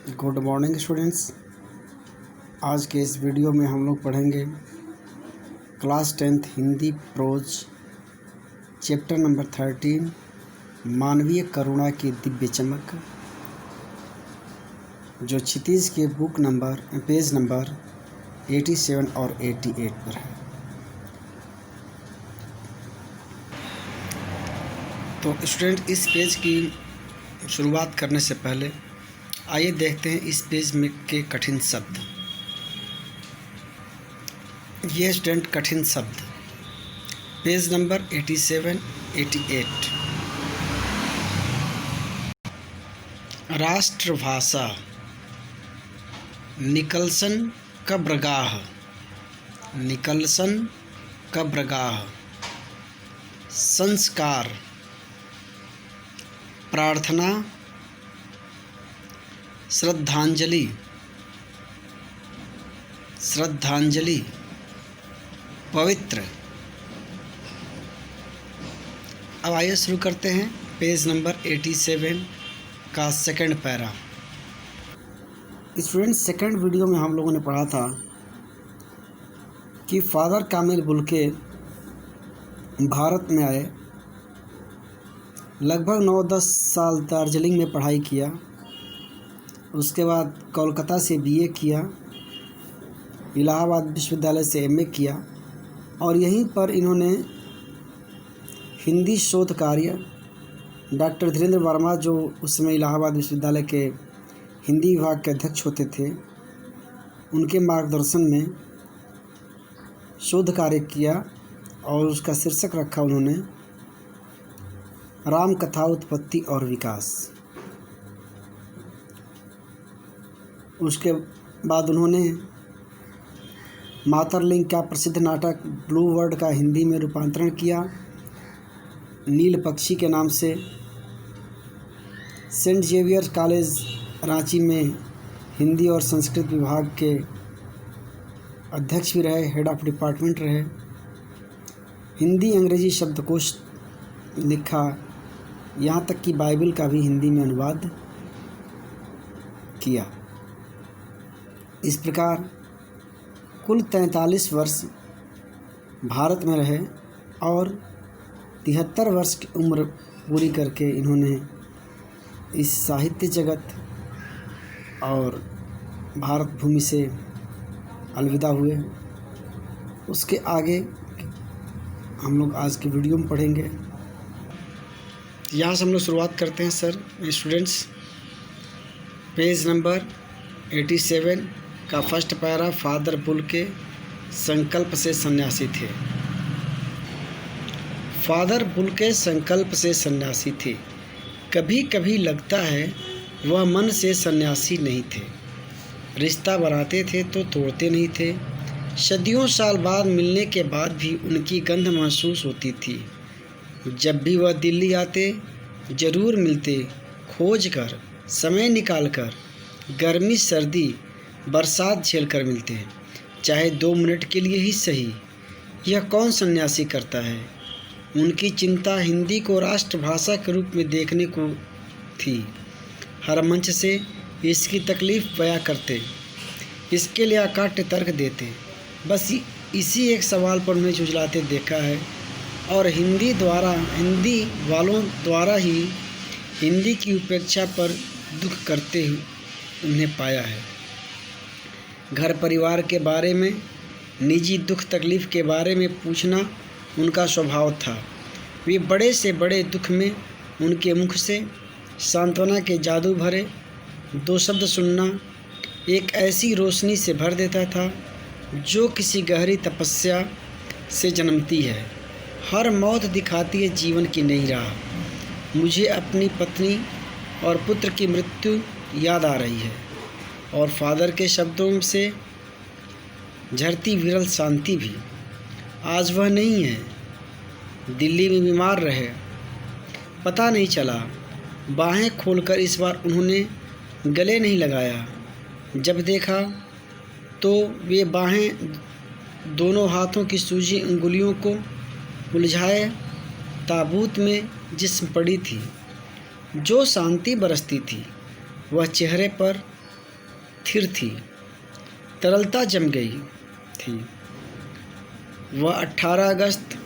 Good morning students. आज के इस वीडियो में हम लोग पढ़ेंगे class 10th Hindi prose chapter number 13 मानवीय करुणा की दिव्य चमक, जो क्षितिज के पेज नंबर 87 और 88 पर है। तो स्टूडेंट, इस पेज की शुरुआत करने से पहले आइए देखते हैं इस पेज में के कठिन शब्द। ये स्टूडेंट कठिन शब्द पेज नंबर 87, 88। राष्ट्रभाषा, निकलसन कब्रगाह, निकलसन कब्रगाह। संस्कार, प्रार्थना, श्रद्धांजलि, श्रद्धांजलि। पवित्र। अब आइए शुरू करते हैं पेज नंबर 87 का second para. Student, second video में हम लोगों ने पढ़ा था कि फादर कामिल बुल्के भारत में आए, लगभग 9-10 साल दार्जिलिंग में पढ़ाई किया, उसके बाद कोलकाता से बीए किया, इलाहाबाद विश्वविद्यालय से एमए किया और यहीं पर इन्होंने हिंदी शोध कार्य डॉक्टर धीरेन्द्र वर्मा, जो उस समय इलाहाबाद विश्वविद्यालय के हिंदी विभाग के अध्यक्ष होते थे, उनके मार्गदर्शन में शोध कार्य किया और उसका शीर्षक रखा उन्होंने राम कथा उत्पत्ति और विकास। उसके बाद उन्होंने मातरलिंग का प्रसिद्ध नाटक ब्लू वर्ड का हिंदी में रूपांतरण किया, नील पक्षी के नाम से। सेंट जेवियर कॉलेज रांची में हिंदी और संस्कृत विभाग के अध्यक्ष भी रहे, हेड ऑफ डिपार्टमेंट रहे। हिंदी अंग्रेजी शब्दकोश लिखा, यहाँ तक कि बाइबल का भी हिंदी में अनुवाद किया। इस प्रकार कुल 43 वर्ष भारत में रहे और 73 वर्ष की उम्र पूरी करके इन्होंने इस साहित्य जगत और भारत भूमि से अलविदा हुए। उसके आगे हम लोग आज की वीडियो में पढ़ेंगे। यहाँ से हम लोग शुरुआत करते हैं सर स्टूडेंट्स। पेज नंबर 87 का फर्स्ट पैरा। फादर बुल्के संकल्प से सन्यासी थे। फादर बुल्के संकल्प से सन्यासी थे। कभी कभी लगता है वह मन से सन्यासी नहीं थे। रिश्ता बनाते थे तो तोड़ते नहीं थे। सदियों साल बाद मिलने के बाद भी उनकी गंध महसूस होती थी। जब भी वह दिल्ली आते ज़रूर मिलते, खोज कर, समय निकाल कर, गर्मी सर्दी बरसात झेल कर मिलते हैं, चाहे 2 मिनट के लिए ही सही। यह कौन सन्यासी करता है? उनकी चिंता हिंदी को राष्ट्रभाषा के रूप में देखने को थी। हर मंच से इसकी तकलीफ़ बयां करते, इसके लिए अकाट्य तर्क देते। बस इसी एक सवाल पर उन्हें झुंझलाते देखा है और हिंदी वालों द्वारा ही हिंदी की उपेक्षा पर दुख करते हुए उन्हें पाया है। घर परिवार के बारे में, निजी दुख तकलीफ़ के बारे में पूछना उनका स्वभाव था। वे बड़े से बड़े दुख में उनके मुख से सांत्वना के जादू भरे 2 शब्द सुनना एक ऐसी रोशनी से भर देता था जो किसी गहरी तपस्या से जन्मती है। हर मौत दिखाती है जीवन की नई राह। मुझे अपनी पत्नी और पुत्र की मृत्यु याद आ रही है और फादर के शब्दों से झरती विरल शांति भी। आज वह नहीं है, दिल्ली में बीमार रहे, पता नहीं चला। बाहें खोलकर इस बार उन्होंने गले नहीं लगाया। जब देखा तो वे बाहें दोनों हाथों की सूजी अंगुलियों को उलझाए ताबूत में जिस्म पड़ी थी। जो शांति बरसती थी वह चेहरे पर स्थिर थी, तरलता जम गई थी। वह 18 अगस्त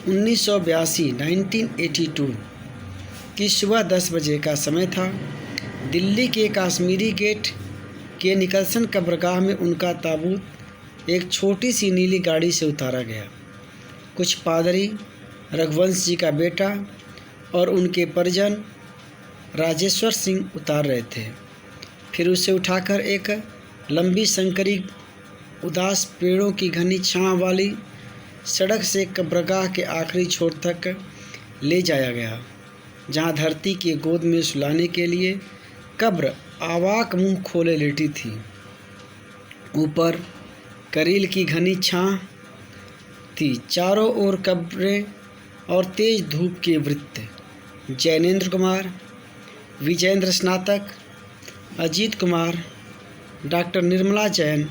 1982 की सुबह 10 बजे का समय था। दिल्ली के काश्मीरी गेट के निकलसन कब्रगाह में उनका ताबूत एक छोटी सी नीली गाड़ी से उतारा गया। कुछ पादरी, रघुवंश जी का बेटा और उनके परिजन राजेश्वर सिंह उतार रहे थे। फिर उसे उठाकर एक लंबी संकरी उदास पेड़ों की घनी छांव वाली सड़क से कब्रगाह के आखिरी छोर तक ले जाया गया, जहां धरती की गोद में सुलाने के लिए कब्र आवाक मुंह खोले लेटी थी। ऊपर करील की घनी छां थी, चारों ओर कब्रें और तेज धूप के वृत्त। जैनेन्द्र कुमार, विजयेंद्र स्नातक, अजीत कुमार, डॉक्टर निर्मला जैन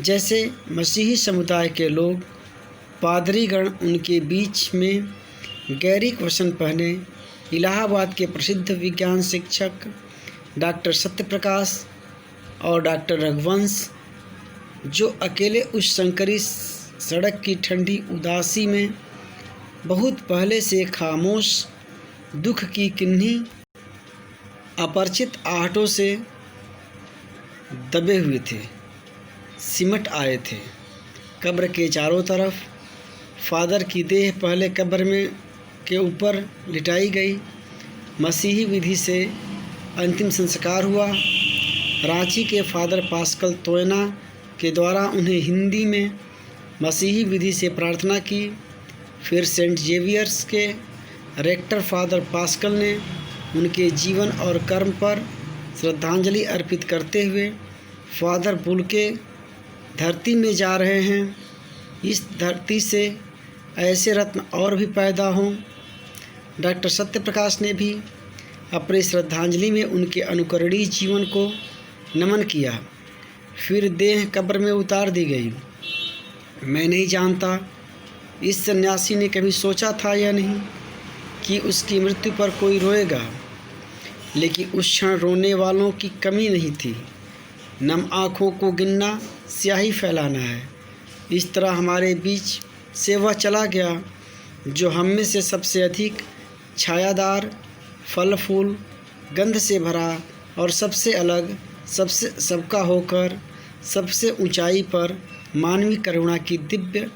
जैसे मसीही समुदाय के लोग, पादरीगण उनके बीच में गैरिक वसन पहने इलाहाबाद के प्रसिद्ध विज्ञान शिक्षक डॉक्टर सत्यप्रकाश और डॉक्टर रघुवंश, जो अकेले उस संकरी सड़क की ठंडी उदासी में बहुत पहले से खामोश दुख की किन्हीं अपरिचित आहटों से दबे हुए थे, सिमट आए थे। कब्र के चारों तरफ फादर की देह पहले कब्र में के ऊपर लिटाई गई। मसीही विधि से अंतिम संस्कार हुआ। रांची के फादर पास्कल तोयना के द्वारा उन्हें हिंदी में मसीही विधि से प्रार्थना की। फिर सेंट जेवियर्स के रेक्टर फादर पास्कल ने उनके जीवन और कर्म पर श्रद्धांजलि अर्पित करते हुए फादर बुल्के धरती में जा रहे हैं, इस धरती से ऐसे रत्न और भी पैदा हों। डॉक्टर सत्यप्रकाश ने भी अपनी श्रद्धांजलि में उनके अनुकरणीय जीवन को नमन किया। फिर देह कब्र में उतार दी गई। मैं नहीं जानता इस सन्यासी ने कभी सोचा था या नहीं कि उसकी मृत्यु पर कोई रोएगा, लेकिन उस क्षण रोने वालों की कमी नहीं थी। नम आँखों को गिनना स्याही फैलाना है। इस तरह हमारे बीच से वह चला गया जो हम में से सबसे अधिक छायादार, फल फूल, गंध से भरा और सबसे अलग, सबसे सबका होकर सबसे ऊंचाई पर मानवीय करुणा की दिव्य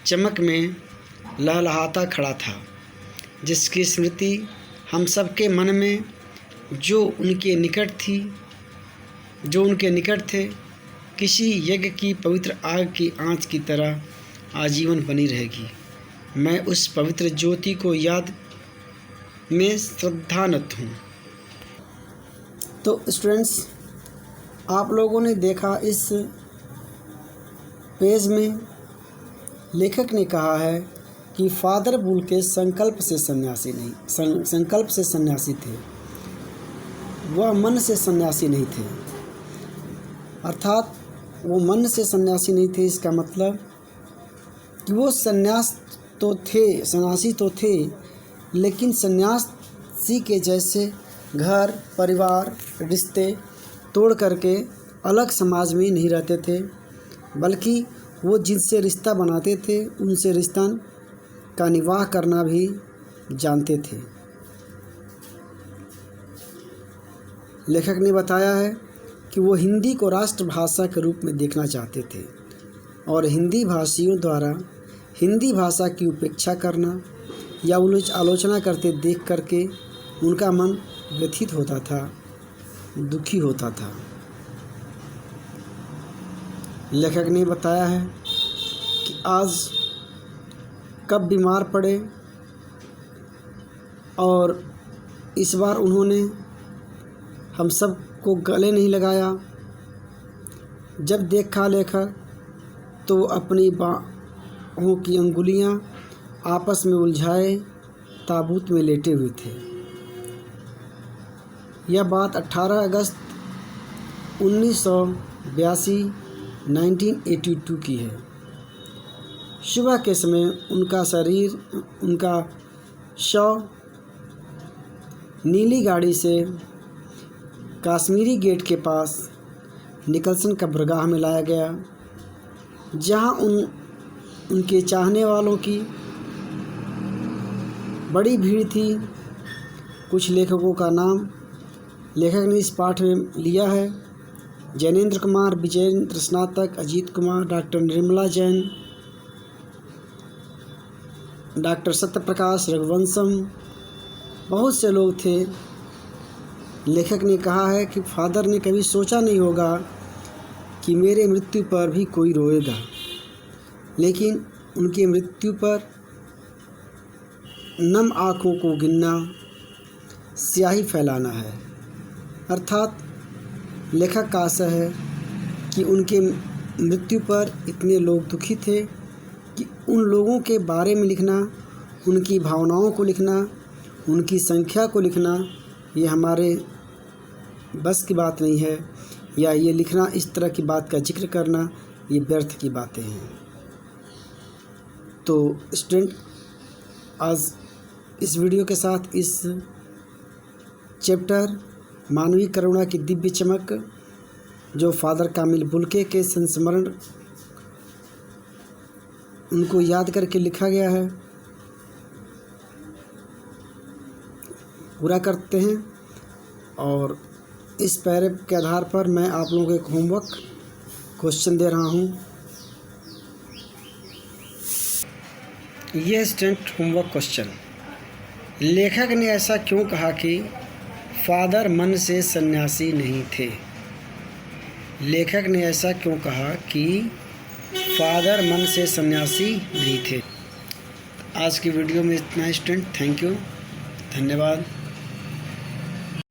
चमक में लहलहाता खड़ा था, जिसकी स्मृति हम सबके मन में जो उनके निकट थे किसी यज्ञ की पवित्र आग की आंच की तरह आजीवन बनी रहेगी। मैं उस पवित्र ज्योति को याद में श्रद्धानत हूँ। तो स्टूडेंट्स, आप लोगों ने देखा इस पेज में लेखक ने कहा है कि फादर बुल्के संकल्प से सन्यासी थे, वह मन से सन्यासी नहीं थे। अर्थात वो मन से सन्यासी नहीं थे, इसका मतलब कि वो सन्यासी तो थे, लेकिन सन्यासी के जैसे घर परिवार रिश्ते तोड़ करके अलग समाज में नहीं रहते थे, बल्कि वो जिनसे रिश्ता बनाते थे उनसे रिश्ता का निवाह करना भी जानते थे। लेखक ने बताया है कि वो हिंदी को राष्ट्रभाषा के रूप में देखना चाहते थे और हिंदी भाषियों द्वारा हिंदी भाषा की उपेक्षा करना या उन्हें आलोचना करते देख करके उनका मन व्यथित होता था, दुखी होता था। लेखक ने बताया है कि आज कब बीमार पड़े और इस बार उन्होंने हम सब को गले नहीं लगाया। जब देखा लेखक तो अपनी बाहों की अंगुलियां आपस में उलझाए ताबूत में लेटे हुए थे। यह बात 18 अगस्त 1982 की है। सुबह के समय उनका शव नीली गाड़ी से काश्मीरी गेट के पास निकलसन कब्रगाह में लाया गया, जहां उनके चाहने वालों की बड़ी भीड़ थी। कुछ लेखकों का नाम लेखक ने इस पाठ में लिया है: जैनेन्द्र कुमार, विजयेंद्र स्नातक, अजीत कुमार, डॉक्टर निर्मला जैन, डॉक्टर सत्यप्रकाश रघुवंशम, बहुत से लोग थे। लेखक ने कहा है कि फादर ने कभी सोचा नहीं होगा कि मेरे मृत्यु पर भी कोई रोएगा, लेकिन उनकी मृत्यु पर नम आँखों को गिनना स्याही फैलाना है। अर्थात लेखक का आशा है कि उनके मृत्यु पर इतने लोग दुखी थे कि उन लोगों के बारे में लिखना, उनकी भावनाओं को लिखना, उनकी संख्या को लिखना, ये हमारे बस की बात नहीं है, या ये लिखना, इस तरह की बात का जिक्र करना, ये व्यर्थ की बातें हैं। तो स्टूडेंट, आज इस वीडियो के साथ इस चैप्टर मानवीय करुणा की दिव्य चमक, जो फादर कामिल बुल्के के संस्मरण उनको याद करके लिखा गया है, पूरा करते हैं। और इस पैराग्राफ के आधार पर मैं आप लोगों को एक होमवर्क क्वेश्चन दे रहा हूँ। ये स्टूडेंट होमवर्क क्वेश्चन: लेखक ने ऐसा क्यों कहा कि फादर मन से सन्यासी नहीं थे? लेखक ने ऐसा क्यों कहा कि फादर मन से सन्यासी नहीं थे? आज की वीडियो में इतना स्टूडेंट। थैंक यू, धन्यवाद।